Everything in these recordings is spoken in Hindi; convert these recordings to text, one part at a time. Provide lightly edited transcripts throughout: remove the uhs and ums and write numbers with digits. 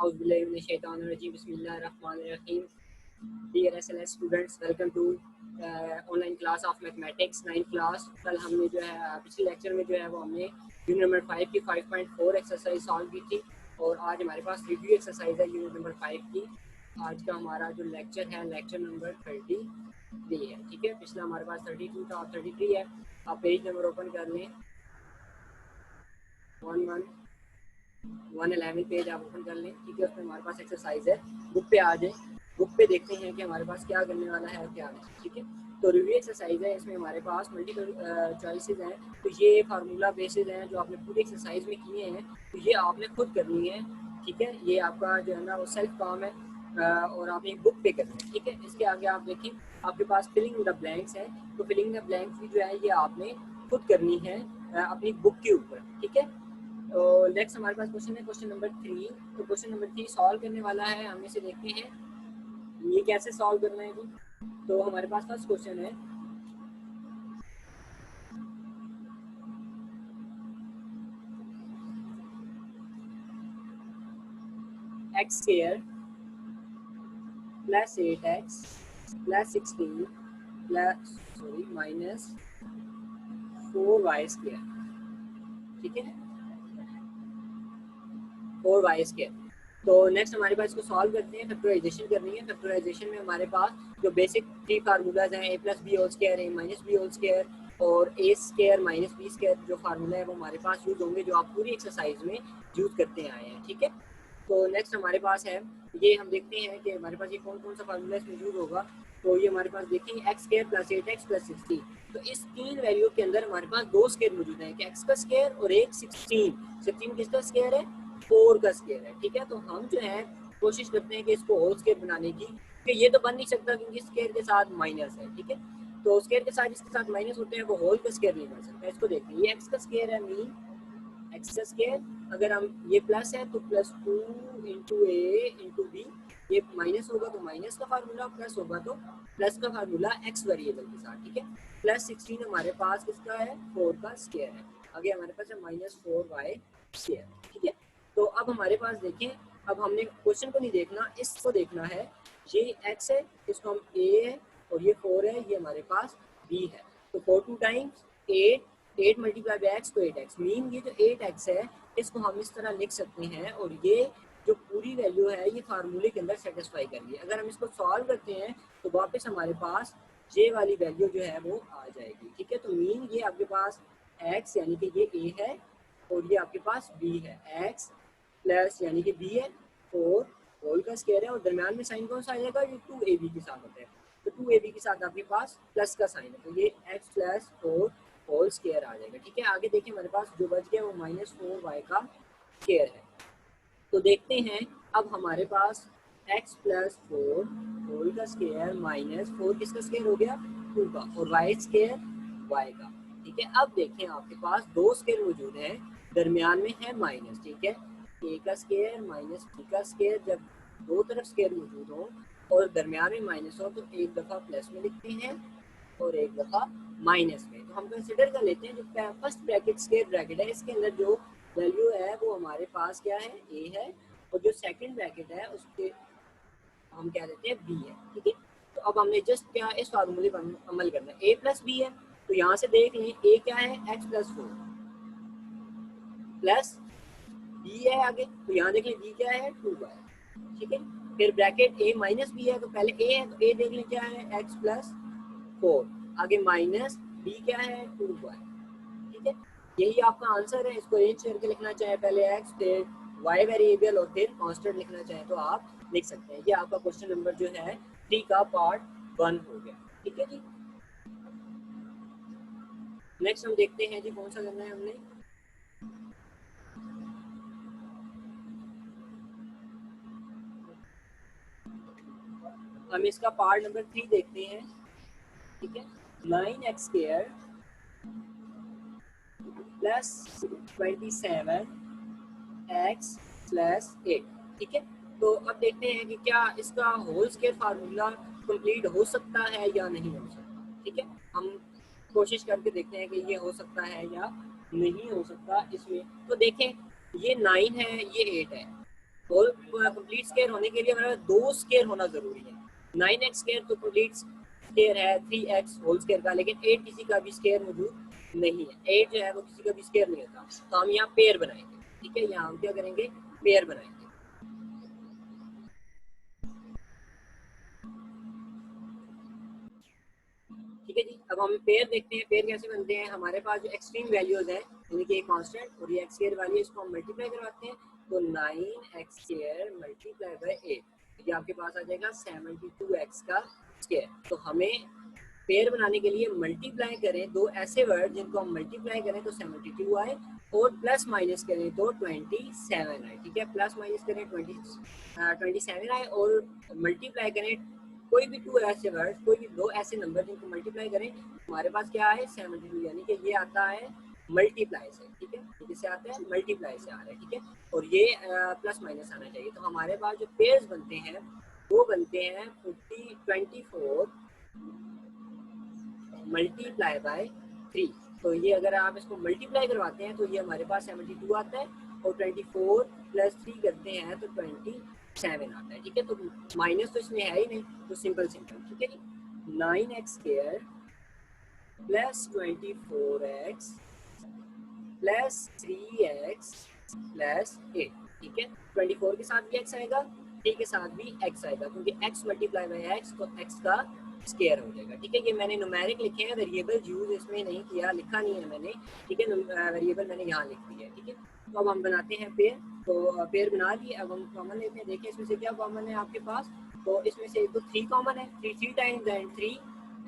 बिस्मिल्लाहिर्रहमानिर्रहीम। Dear SLS students, welcome to online class of mathematics 9th class. कल हमने जो है पिछले लेक्चर में जो है वो हमने यूनिट नंबर 5 की 5.4 एक्सरसाइज सॉल्व की थी और आज हमारे पास रिव्यू एक्सरसाइज है यूनिट नंबर 5 की। आज का हमारा जो लेक्चर है लेक्चर नंबर 33 है। ठीक है, पिछला हमारे पास 32 था और 33 है। आप पेज नंबर ओपन कर लें, 111 पेज आप ओपन कर लें। ठीक है, उसमें हमारे पास एक्सरसाइज है। बुक पे आ जाए, बुक पे देखते हैं कि हमारे पास क्या करने वाला है और क्या नहीं। ठीक है, तो रिव्यू एक्सरसाइज है, इसमें हमारे पास मल्टीपल चॉइसेस हैं। तो ये फार्मूला बेसिस हैं जो आपने पूरी एक्सरसाइज में किए हैं, तो ये आपने खुद करनी है। ठीक है, ये आपका जो है ना वो सेल्फ काम है और आपने बुक पे करना है। ठीक है, इसके आगे आप देखें आपके पास फिलिंग द ब्लैंक्स है, तो फिलिंग द ब्लैंक्स भी जो है ये आपने खुद करनी है अपनी बुक के ऊपर। ठीक है, तो नेक्स्ट हमारे पास क्वेश्चन है क्वेश्चन नंबर 3। तो क्वेश्चन नंबर 3 सॉल्व करने वाला है, हम इसे देखते हैं ये कैसे सॉल्व करना है जी। तो हमारे पास फर्स्ट क्वेश्चन है x square plus 8x plus 16 plus minus 4y square. ठीक है, 4y स्क्वायर। तो नेक्स्ट हमारे पास इसको सॉल्व करते हैं, फैक्टराइजेशन करनी है। फैक्टराइजेशन में हमारे पास जो बेसिक 3 फार्मूलाज हैं, a plus B whole square, a minus B whole square और a square minus B square, जो फार्मूला है वो हमारे पास यूज होंगे, जो आप पूरी एक्सरसाइज में यूज करते आए हैं। ठीक है, तो नेक्स्ट हमारे पास है ये, हम देखते हैं कि हमारे पास ये कौन कौन सा फार्मूला इसमें यूज होगा। तो ये हमारे पास देखें x square plus 8x plus 16। तो इस तीन वैल्यू के अंदर हमारे पास दो स्क्वायर मौजूद हैं, कि एक्स का स्क्वायर और एक 16 किसका स्क्वायर है, 4 का स्क्वायर है। ठीक है, तो हम जो है कोशिश करते हैं कि इसको होल स्क्वायर बनाने की, कि ये तो बन नहीं सकता क्योंकि स्क्वायर के साथ माइनस है। ठीक है, तो स्क्वायर के साथ जिसके साथ माइनस होते हैं वो होल का स्क्वायर नहीं बन सकता। इसको देखते हैं, ये एक्स का स्क्वायर है, मीन एक्स का स्क्वायर। अगर हम ये प्लस है तो plus 2 into A into B, ये माइनस होगा तो माइनस का फार्मूला, प्लस होगा तो प्लस का फार्मूला एक्स वेरिएबल के साथ। ठीक है, प्लस 16 हमारे पास किसका है, 4 का स्क्वायर है। आगे हमारे पास है माइनस 4y स्क्वायर। ठीक है, तो अब हमारे पास देखें, अब हमने क्वेश्चन को नहीं देखना, इसको देखना है। ये x है, इसको हम a है और ये 4 है, ये हमारे पास b है। तो 4 2 टाइम्स 8 मल्टीप्लाई बाई एक्स तो 8x। मीन ये जो 8x है इसको हम इस तरह लिख सकते हैं और ये जो पूरी वैल्यू है ये फार्मूले के अंदर सेटिस्फाई कर रही है। अगर हम इसको सॉल्व करते हैं तो वापस हमारे पास ये वाली वैल्यू जो है वो आ जाएगी। ठीक है, तो मीन ये आपके पास x यानी कि ये a है और ये आपके पास b है। x प्लस यानी कि b है 4 होल का स्क्वायर है और दरम्यान में साइन कौन सा आ जाएगा, ये 2ab के साथ होता है। तो 2ab के साथ आपके पास प्लस का साइन है, तो ये x प्लस 4 होल स्क्वायर आ जाएगा। ठीक है, आगे देखिए हमारे पास जो बच गया वो माइनस 4y का स्क्वायर है। तो देखते हैं अब हमारे पास x प्लस 4 होल का स्क्वायर माइनस 4 किसका स्क्वायर हो गया, 2 का, और y स्क्वायर y का। ठीक है, अब देखें आपके पास दो स्क्वायर मौजूद हैं, दरमियान में है माइनस। ठीक है, a का स्क्वायर माइनस b का स्क्वायर, जब दो तरफ स्क्वायर मौजूद हो और दरमियान में माइनस हो तो एक दफ़ा प्लस में लिखते हैं और एक दफ़ा माइनस में। तो हम कंसिडर कर लेते हैं जो फर्स्ट ब्रैकेट स्क्वायर ब्रैकेट है इसके अंदर जो वैल्यू है वो हमारे पास क्या है, a है, और जो सेकंड ब्रैकेट है उसके हम क्या देते हैं b है। ठीक है, तो अब हमने जस्ट क्या इस फार्मूले पर अमल करना है, a प्लस बी है। तो यहाँ से देख लें a क्या है, x प्लस 4 प्लस b है आगे, तो यहाँ देख लें b क्या है, 2 का है। ठीक है, फिर ब्रैकेट a माइनस b है, तो पहले a है तो a देख लें क्या है, x प्लस 4, आगे माइनस b क्या है, 2 का है। ठीक है, यही आपका आंसर है। इसको अरेंज करके लिखना चाहे पहले x फिर y वेरिएबल और फिर कांस्टेंट लिखना चाहे तो आप लिख सकते हैं। ये आपका क्वेश्चन नंबर जो है 3 का पार्ट 1 हो गया। ठीक है जी, नेक्स्ट हम देखते हैं जी कौन सा करना है हमने। हम इसका पार्ट नंबर 3 देखते हैं। ठीक है, 9x square plus 27 x plus 8। ठीक है, तो अब देखते हैं कि क्या इसका होल स्क्वायर फार्मूला कंप्लीट हो सकता है या नहीं हो सकता। ठीक है, हम कोशिश करके देखते हैं कि ये हो सकता है या नहीं हो सकता इसमें। तो देखें ये 9 है, ये 8 है, और कंप्लीट स्क्वायर होने के लिए हमारे पास 2 स्क्वायर होना जरूरी है। 9x स्क्वायर तो कंप्लीट स्क्वायर है 3x होल स्क्वायर का, लेकिन 8 किसी का भी स्क्वायर मौजूद नहीं है। 8 जो है वो किसी का भी स्क्वायर नहीं होता, तो हम यहाँ पेयर बनाएंगे। ठीक है, यहाँ हम क्या करेंगे, पेयर बनाएंगे। ठीक है जी, अब हम पेयर देखते हैं। पेयर कैसे बनते हैं, हमारे पास जो एक्सट्रीम वैल्यूज हैं यानी कि एक कांस्टेंट और ये एक्स स्क्वायर वाली है, इसको हम मल्टीप्लाई करवाते हैं। तो 9x स्क्वायर मल्टीप्लाई बाय 8, ये आपके पास आ जाएगा 72x का स्क्वायर। तो हमें पेयर बनाने के लिए मल्टीप्लाई करें दो ऐसे वर्ड जिनको हम मल्टीप्लाई करें तो 72 आए, और प्लस माइनस करें तो 27 आए। ठीक है, प्लस माइनस करें 27 आए, और मल्टीप्लाई करें कोई भी 2 ऐसे वर्ड, कोई भी 2 ऐसे नंबर जिनको मल्टीप्लाई करें, हमारे पास क्या है 72, यानी कि ये आता है मल्टीप्लाई से। ठीक है, किससे आता है, मल्टीप्लाई से आ रहा है। ठीक है, और ये प्लस माइनस आना चाहिए। तो हमारे पास जो पेयर्स बनते हैं वो बनते हैं 24 मल्टीप्लाई बाय 3। तो ये अगर आप इसको मल्टीप्लाई करवाते हैं तो ये हमारे पास 72 आता है, और 24 प्लस 3 करते हैं तो 27 आता है। ठीक है, तो माइनस तो इसमें है ही नहीं, तो सिंपल सिंपल। ठीक है जी, 9x square plus 24x plus 3x plus 8। ठीक है, 24 के साथ भी x आएगा, 3 के साथ भी x आएगा, क्योंकि x मल्टीप्लाई बाई x तो x का स्क्वायर हो जाएगा। ठीक है, ये मैंने न्यूमेरिक लिखे हैं, वेरिएबल यूज इसमें नहीं किया, लिखा नहीं है मैंने। ठीक है, वेरिएबल मैंने यहाँ लिख दिया है। ठीक है, तो अब हम बनाते हैं पेयर। तो पेयर बना लिए, अब हम कॉमन लेते हैं। देखिए इसमें से क्या कॉमन है आपके पास, तो इसमें से एक तो 3 कॉमन है, 3 टाइम्स एंड 3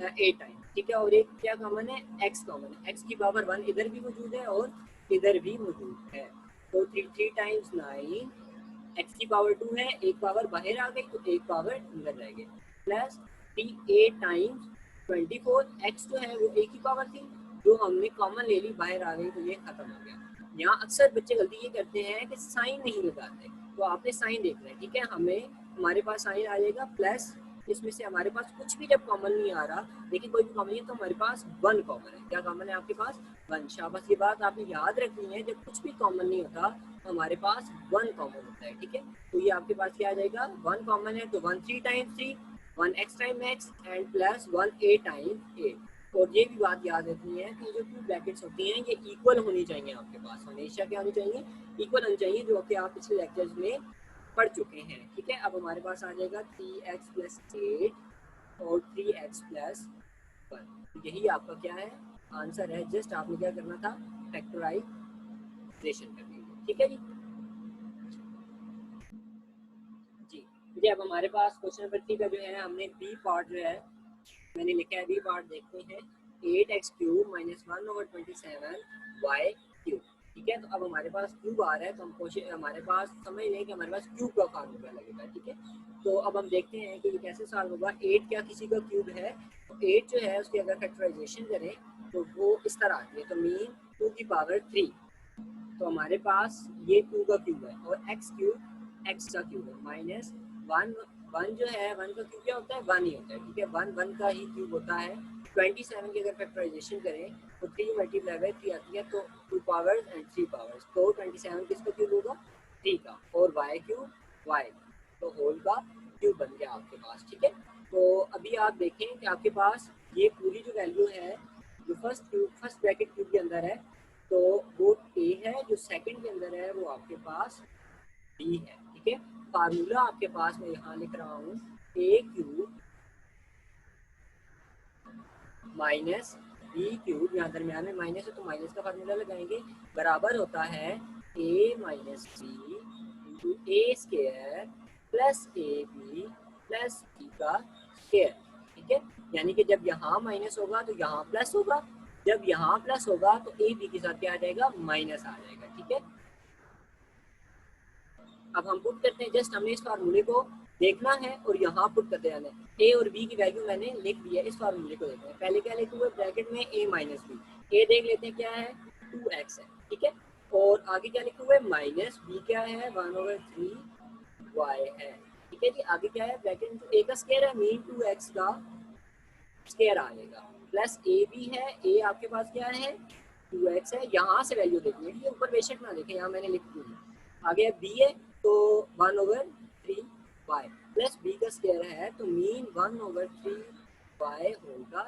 8 टाइम्स। ठीक है, और एक क्या कॉमन है, x कॉमन है, x की पावर 1 इधर भी मौजूद है और इधर भी मौजूद है। तो 3 टाइम्स 9, x की पावर 2 है, एक पावर बाहर आ गई तो एक पावर अंदर रह गई, प्लस 8 टाइम्स 24, x जो है वो एक ही पावर थी, जो हमने कॉमन ले ली बाहर आ गई तो ये खत्म हो गया। यहाँ अक्सर बच्चे गलती ये करते हैं कि साइन नहीं लगाते, तो आपने साइन देखना है। ठीक है, हमारे पास साइन आ जाएगा प्लस, इसमें से हमारे पास कुछ भी जब कॉमन नहीं आ रहा, देखिए कोई भी कॉमन नहीं है, तो हमारे पास 1 कॉमन है। क्या कॉमन है आपके पास, 1। शाबाश, ये बात आपने याद रखनी है, जब कुछ भी कॉमन नहीं होता तो हमारे पास 1 कॉमन होता है। ठीक है, तो ये आपके पास क्या आ जाएगा, 1 कॉमन है तो 1 3 times 3, 1 x time x and plus 1 a time a। और ये भी बात याद रखनी है कि जो 2 ब्रैकेट्स होती हैं ये इक्वल होनी चाहिए आपके पास, हमेशा क्या होनी चाहिए, इक्वल होनी चाहिए, जो कि आप पिछले लेक्चर्स में पढ़ चुके हैं। ठीक है, अब हमारे पास आ जाएगा 3x प्लस 8 और 3x प्लस 1। यही आपका क्या है, आंसर है। जस्ट आपने क्या करना था, फैक्टराइजेशन करनी है। ठीक है जी, जी अब हमारे पास क्वेश्चन नंबर 3 का जो है, हमने बी पार्ट जो है मैंने लिखा है, बी पार्ट देखते हैं। 8x cube minus 1/27 y cube. ठीक है, तो अब हमारे पास क्यूब आ रहा है, तो हम कोशिश, हमारे पास समझ लें कि हमारे पास क्यूब का फार्मूला लगेगा। ठीक है, तो अब हम देखते हैं कि ये कैसे सॉल्व होगा। 8 क्या किसी का क्यूब है, तो 8 जो है उसकी अगर फैक्टराइजेशन करें तो वो इस तरह आती है, तो मीन 2 की पावर 3। तो हमारे पास ये 2 का क्यूब है, और x क्यूब x का क्यूब है, माइनस 1 जो है 1 का क्यूब क्या होता है, 1 ही होता है। ठीक है, 1 का ही क्यूब होता है। 27 की अगर फैक्टराइजेशन करें तो 3 मल्टीप्लाई बाई 3 आती है, तो 2 पावर्स एंड 3 पावर्स, तो 27 किसका क्यूब होगा, 3 का, और y क्यूब y, तो होल का क्यूब बन गया आपके पास। ठीक है, तो अभी आप देखें कि आपके पास ये पूरी जो वैल्यू है, जो फर्स्ट ब्रैकेट क्यूब के अंदर है, तो वो a है, जो सेकंड के अंदर है वो आपके पास b है। ठीक है, फार्मूला आपके पास मैं यहाँ लिख रहा हूँ, a cube minus B cube, यहाँ दरमियान में माइनस है तो माइनस का फार्मूला लगाएंगे, बराबर होता है a minus B into A square plus A B plus B का स्क्वायर। ठीक है, यानी कि जब यहाँ माइनस होगा तो यहाँ प्लस होगा, जब यहाँ प्लस होगा तो ए बी के साथ क्या आ जाएगा, माइनस आ जाएगा। ठीक है, अब हम पुट करते हैं, जस्ट हमने इस फार्मूले को देखना है और यहाँ पुट करते जाना है। ए और बी की वैल्यू मैंने लिख दी है, इस फार्मूले को देखना है। पहले क्या लिखे हुए ब्रैकेट में a माइनस बी, ए देख लेते हैं क्या है, 2x है। ठीक है, और आगे क्या लिखे हुए, माइनस बी क्या है, 1/3y है। ठीक है जी, आगे क्या है, ब्रैकेट में ए का स्क्वायर है, मीन 2x का स्क्वायर आ जाएगा, प्लस ए बी है, ए आपके पास क्या है, 2x है। यहाँ से वैल्यू देखनी है, ऊपर बेशक ना देखें, यहाँ मैंने लिख दी है। आगे बी है, तो 1/3 प्लस बी का स्क्वायर है तो मीन 1/3 होगा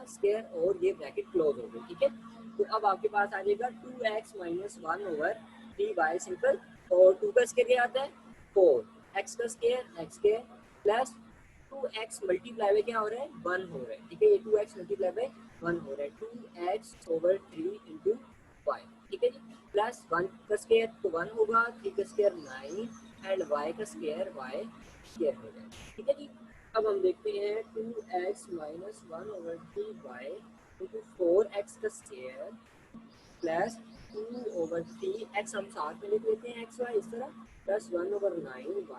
स्क्वायर और ये ब्रैकेट क्लोज हो गई, ठीक है। तो अब आपके पास आ जाएगा 2x माइनस 1/3 सिंपल, और 2 का स्क्वायर क्या आता है 4, x का square x square plus 2x multiply में क्या हो रहा है 1 हो रहा है, ठीक है। ये 2x मल्टीप्लाई में 1 हो रहा है 2x/3 इंटू y, ठीक है जी, प्लस 1 का स्क्वायर तो 1 होगा, 3 का स्क्वायर 9 एंड y का स्क्वायर y स्क्वायर हो जाएगा, ठीक है जी। अब हम देखते हैं 2x माइनस 1/3 इंटू 4x का स्क्वायर प्लस 2/3 हम साथ में लिख लेते हैं एक्स वाई इस तरह, प्लस 1/9 का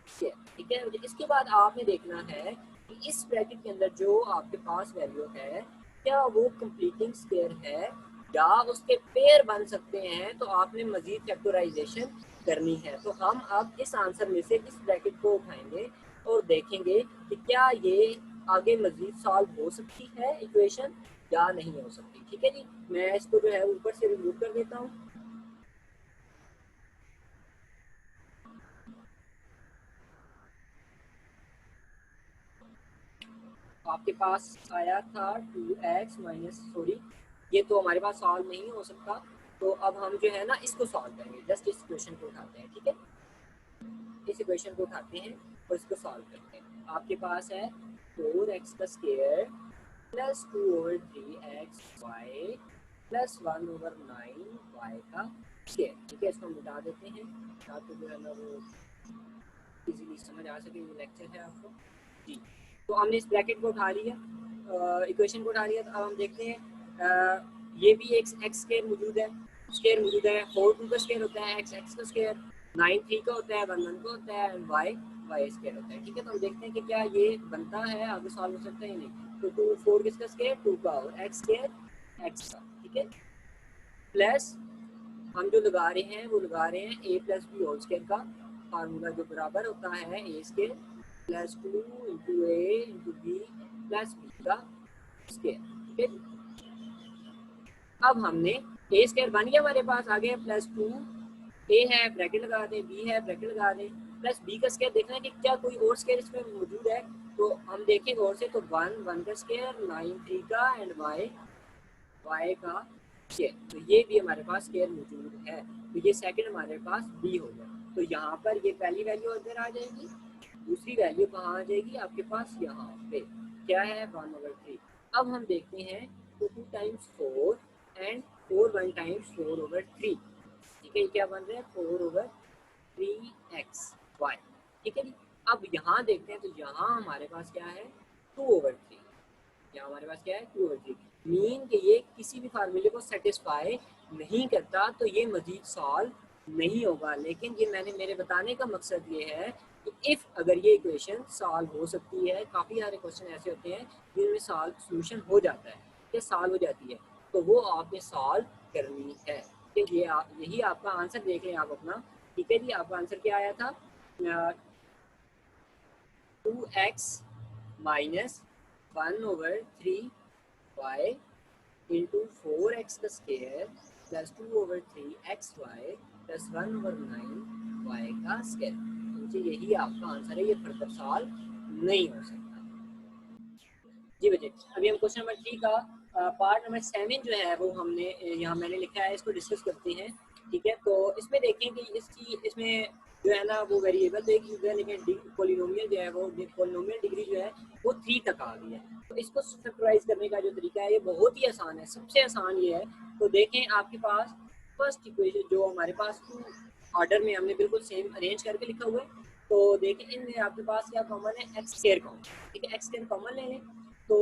स्क्वायर, ठीक है। इसके बाद आपने देखना है कि इस ब्रैकेट के अंदर जो आपके पास वैल्यू है क्या वो कंप्लीटिंग स्क्वायर है या उसके पेयर बन सकते हैं, तो आपने मजीद फैक्टराइजेशन करनी है। तो हम अब इस आंसर में से इस ब्रैकेट को उठाएंगे और देखेंगे कि क्या ये आगे मजीद सॉल्व हो सकती है इक्वेशन या नहीं हो सकती, ठीक है जी। मैं इसको जो है ऊपर से रिमूव कर देता हूँ। आपके पास आया था 2x माइनस, सॉरी ये तो हमारे पास सॉल्व नहीं हो सकता, तो अब हम जो है ना इसको सॉल्व करेंगे, जस्ट इस क्वेश्चन को उठाते हैं, ठीक है। इस इक्वेशन को उठाते हैं और इसको सॉल्व करते हैं। आपके पास है 4x का square plus 2/3xy plus 1/9y का स्क्वायर, ठीक है। इसको हम मिटा देते हैं ताकि जो है ना वो इजीली समझ आ सके, वो लेक्चर है आपको जी। तो हमने इस ब्रैकेट को उठा लिया, इक्वेशन को उठा लिया। तो अब हम देखते हैं ये भी एक एक्स स्क्वायर मौजूद है, स्क्वायर मौजूद है, 4 2 का स्क्वायर होता है, एक्स एक्स का स्क्वायर, 9 3 का होता है, 1 1 का होता है एंड वाई वाई स्क्वायर होता है, ठीक है। तो हम देखते हैं कि क्या ये बनता है, आगे सॉल्व हो सकता है या नहीं। तो 2 4 किसका स्क्वायर 2 का और एक्स स्क्वायर एक्स का, ठीक है, प्लस हम जो लगा रहे हैं वो लगा रहे हैं a plus B whole square का फार्मूला जो बराबर होता है A square plus 2 into A into B plus B का स्क्वायर, ठीक है। अब हमने ए स्क्वायर बन गया हमारे पास, आ गया प्लस 2, ए है ब्रैकेट लगा दें, बी है ब्रैकेट लगा दें, प्लस बी का स्क्वायर देखना है कि क्या कोई और स्क्वायर इसमें मौजूद है। तो हम देखेंगे और से, तो 1 1 का स्क्वायर, 9 3 का एंड वाई वाई का स्क्वायर, तो ये भी हमारे पास स्क्वायर मौजूद है। तो ये सेकंड हमारे पास बी हो गया। तो यहाँ पर ये पहली वैल्यू इधर आ जाएगी, दूसरी वैल्यू कहाँ आ जाएगी आपके पास यहाँ पे, क्या है 1/3। अब हम देखते हैं तो 2 टाइम्स 4 एंड 4 1 टाइम्स 4/3, ठीक है। क्या बन रहा है 4/3xy, ठीक है जी। अब यहाँ देखते हैं तो यहाँ हमारे पास क्या है 2/3, यहाँ हमारे पास क्या है 2/3, मीन कि ये किसी भी फार्मूले को सेटिस्फाई नहीं करता, तो ये मजीद सॉल्व नहीं होगा। लेकिन ये मैंने मेरे बताने का मकसद ये है कि इफ़ अगर ये इक्वेशन सॉल्व हो सकती है, काफ़ी सारे क्वेश्चन ऐसे होते हैं जिनमें सॉल्व सोल्यूशन हो जाता है या सॉल्व हो जाती है, तो वो आपने सॉल्व करनी है, ठीक है। ये यही आपका आंसर देख लें आप अपना, ठीक है जी। आपका आंसर क्या आया था 2x minus 1/3y into 4x का square plus 2/3xy plus 1/9y का स्क्वायर, तो यही आपका आंसर है, ये फर्दर सॉल्व नहीं हो सकता जी बच्चे। अभी हम क्वेश्चन नंबर 3 का पार्ट नंबर 7 जो है वो हमने यहाँ मैंने लिखा है, इसको डिस्कस करते हैं, ठीक है। तो इसमें देखें कि इसमें जो है ना वो वेरिएबल तो एक यूज है, लेकिन पोलिनोमियल जो है वो पोलिनोमियल डिग्री जो है वो 3 तक आ गई है। तो इसको फैक्टराइज करने का जो तरीका है ये बहुत ही आसान है, सबसे आसान ये है। तो देखें आपके पास फर्स्ट इक्वेशन जो हमारे पास ऑर्डर में हमने बिल्कुल सेम अरेंज करके लिखा हुआ है। तो देखें इनमें आपके पास क्या कॉमन है एक्स स्क्वायर कॉमन, ठीक है। एक्स स्क्वायर कॉमन ले लें तो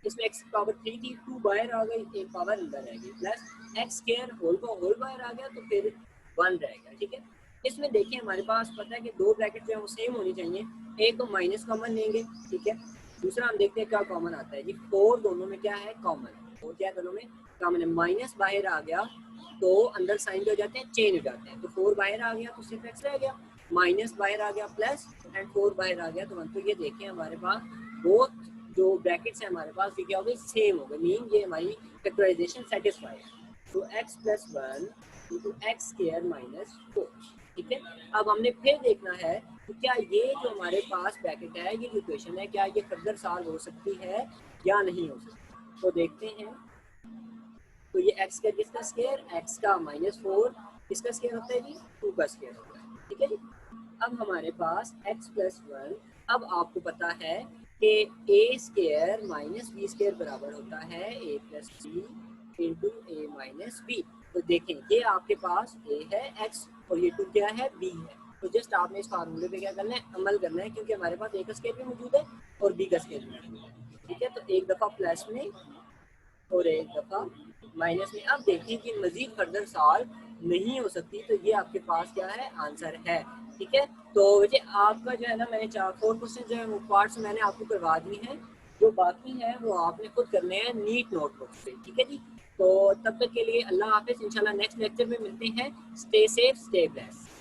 इसमें x पावर 3 थी, 2 बाहर आ गई, एक पावर अंदर रहेगी, प्लस एक्स स्क्वायर होल का होल बाहर आ गया तो फिर 1 रहेगा, ठीक है। इसमें देखिए हमारे पास पता है कि दो ब्रैकेट जो है वो सेम होनी चाहिए, एक तो माइनस कॉमन लेंगे, ठीक है। दूसरा हम देखते हैं क्या कॉमन आता है जी, 4 दोनों में क्या है कॉमन, 4 क्या है दोनों में कॉमन है। माइनस बाहर आ गया तो अंदर साइन हो जाते हैं चेंज हो जाते हैं, तो 4 बाहर आ गया तो सिर्फ एक्स रह गया, माइनस बाहर आ गया प्लस एंड 4 बाहर आ गया तो 1। तो ये देखें हमारे पास बोथ जो ब्रैकेट्स है हमारे पास ये क्या हो गई सेम हो गए, मीन ये हमारी फैक्टराइजेशन सेटिस्फाई है। तो x plus 1 into x square minus 4, ठीक है। अब हमने फिर देखना है कि क्या ये जो हमारे पास ब्रैकेट है, ये जो इक्वेशन है, क्या ये फर्दर सॉल्व हो सकती है या नहीं हो सकती। तो देखते हैं। तो ये एक्स का किसका स्क्वायर, एक्स का -4 किसका स्क्वायर होता है जी, 2 का स्क्वायर होता है। ठीक है जी। अब हमारे पास x+1, अब आपको पता है कि A square minus B square बराबर होता है a plus C into A minus B. तो देखें ये आपके पास a है x और ये 2 क्या है, b है। तो जस्ट आपने इस फार्मूले पे क्या करना है, अमल करना है, क्योंकि हमारे पास a का स्क्वायर भी मौजूद है और b का स्क्वायर भी मौजूद है। ठीक है, तो एक दफ़ा प्लस में और एक दफ़ा माइनस में। अब देखिए कि मजीद फर्दर सॉल्व नहीं हो सकती, तो ये आपके पास क्या है, आंसर है। ठीक है, तो वैसे आपका जो है ना, मैंने 4 क्वेश्चन जो है वो पार्ट्स मैंने आपको करवा दी हैं, जो बाकी हैं वो आपने खुद करने हैं नीट नोटबुक से। ठीक है जी। तो तब तक के लिए अल्लाह हाफिज़, इंशाल्लाह नेक्स्ट लेक्चर में मिलते हैं। Stay safe, stay blessed.